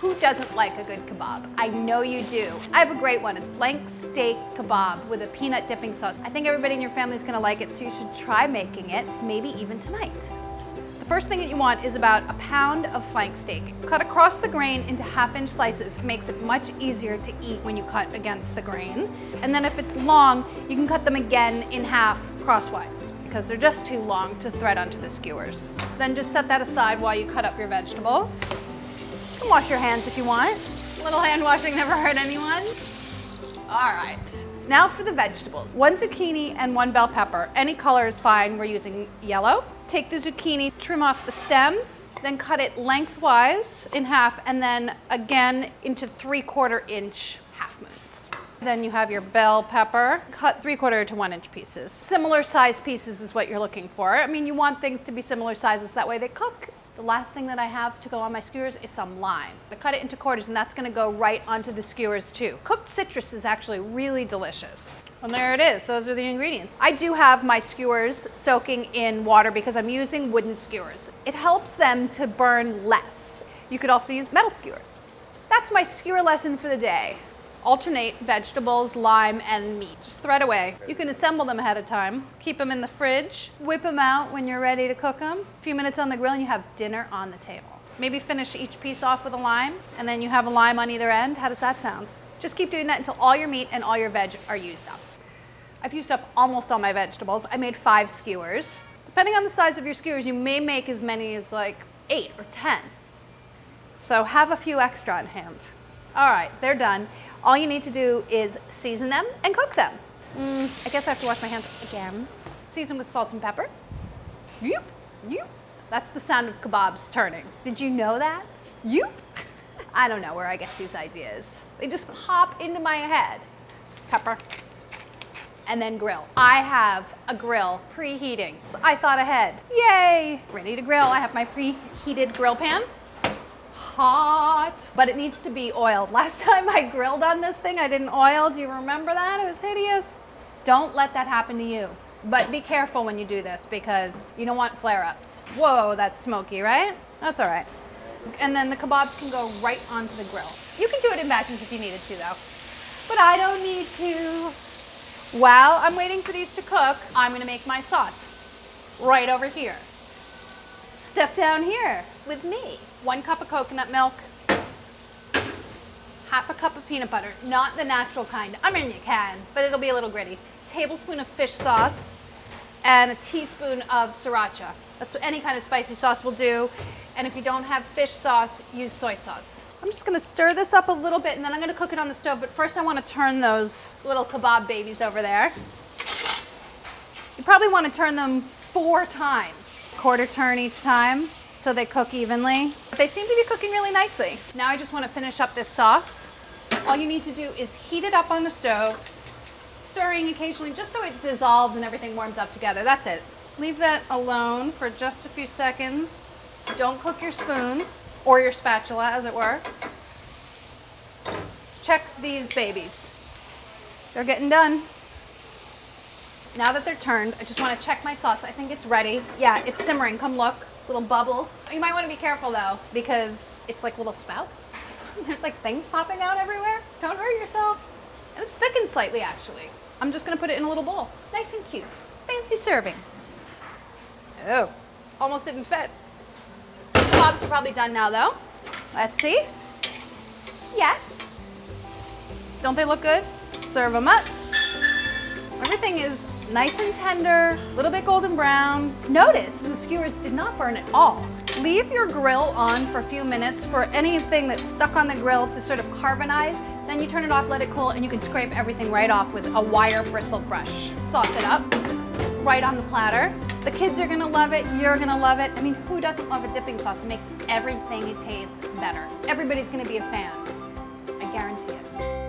Who doesn't like a good kebab? I know you do. I have a great one. It's flank steak kebab with a peanut dipping sauce. I think everybody in your family is gonna like it, so you should try making it, maybe even tonight. The first thing that you want is about a pound of flank steak. Cut across the grain into half-inch slices. It makes it much easier to eat when you cut against the grain. And then if it's long, you can cut them again in half crosswise, because they're just too long to thread onto the skewers. Then just set that aside while you cut up your vegetables. You can wash your hands if you want. A little hand washing never hurt anyone. All right, now for the vegetables. 1 zucchini and 1 bell pepper. Any color is fine, we're using yellow. Take the zucchini, trim off the stem, then cut it lengthwise in half, and then again into 3/4 inch half moons. Then you have your bell pepper, cut 3/4 to 1 inch pieces. Similar size pieces is what you're looking for. I mean, you want things to be similar sizes, that way they cook. The last thing that I have to go on my skewers is some lime. I cut it into quarters, and that's gonna go right onto the skewers too. Cooked citrus is actually really delicious. And there it is, those are the ingredients. I do have my skewers soaking in water because I'm using wooden skewers. It helps them to burn less. You could also use metal skewers. That's my skewer lesson for the day. Alternate vegetables, lime, and meat. Just thread away. You can assemble them ahead of time. Keep them in the fridge. Whip them out when you're ready to cook them. A few minutes on the grill and you have dinner on the table. Maybe finish each piece off with a lime, and then you have a lime on either end. How does that sound? Just keep doing that until all your meat and all your veg are used up. I've used up almost all my vegetables. I made 5 skewers. Depending on the size of your skewers, you may make as many as like 8 or 10. So have a few extra on hand. All right, they're done. All you need to do is season them and cook them. I guess I have to wash my hands again. Season with salt and pepper. Yoop, yoop. That's the sound of kebabs turning. Did you know that? Yoop. I don't know where I get these ideas. They just pop into my head. Pepper. And then grill. I have a grill preheating, so I thought ahead. Yay! Ready to grill. I have my preheated grill pan. Hot, but it needs to be oiled. Last time I grilled on this thing, I didn't oil. Do you remember that? It was hideous. Don't let that happen to you. But be careful when you do this because you don't want flare-ups. Whoa, that's smoky, right? That's all right. And then the kebabs can go right onto the grill. You can do it in batches if you needed to though, but I don't need to. While I'm waiting for these to cook, I'm gonna make my sauce right over here. Step down here with me. 1 cup of coconut milk, half a cup of peanut butter, not the natural kind. I mean, you can, but it'll be a little gritty. Tablespoon of fish sauce and a teaspoon of sriracha. Any kind of spicy sauce will do. And if you don't have fish sauce, use soy sauce. I'm just gonna stir this up a little bit and then I'm gonna cook it on the stove, but first I wanna turn those little kebab babies over there. You probably wanna turn them 4 times. 1/4 turn each time so they cook evenly. But they seem to be cooking really nicely. Now I just want to finish up this sauce. All you need to do is heat it up on the stove, stirring occasionally just so it dissolves and everything warms up together. That's it. Leave that alone for just a few seconds. Don't cook your spoon or your spatula, as it were. Check these babies. They're getting done. Now that they're turned, I just want to check my sauce. I think it's ready. Yeah, it's simmering. Come look. Little bubbles. You might want to be careful though, because it's like little spouts. There's like things popping out everywhere. Don't hurt yourself. And it's thickened slightly actually. I'm just going to put it in a little bowl. Nice and cute. Fancy serving. Oh, almost didn't fit. The kebabs are probably done now though. Let's see. Yes. Don't they look good? Serve them up. Everything is nice and tender, a little bit golden brown. Notice the skewers did not burn at all. Leave your grill on for a few minutes for anything that's stuck on the grill to sort of carbonize. Then you turn it off, let it cool, and you can scrape everything right off with a wire bristle brush. Sauce it up right on the platter. The kids are gonna love it, you're gonna love it. I mean, who doesn't love a dipping sauce? It makes everything taste better. Everybody's gonna be a fan. I guarantee it.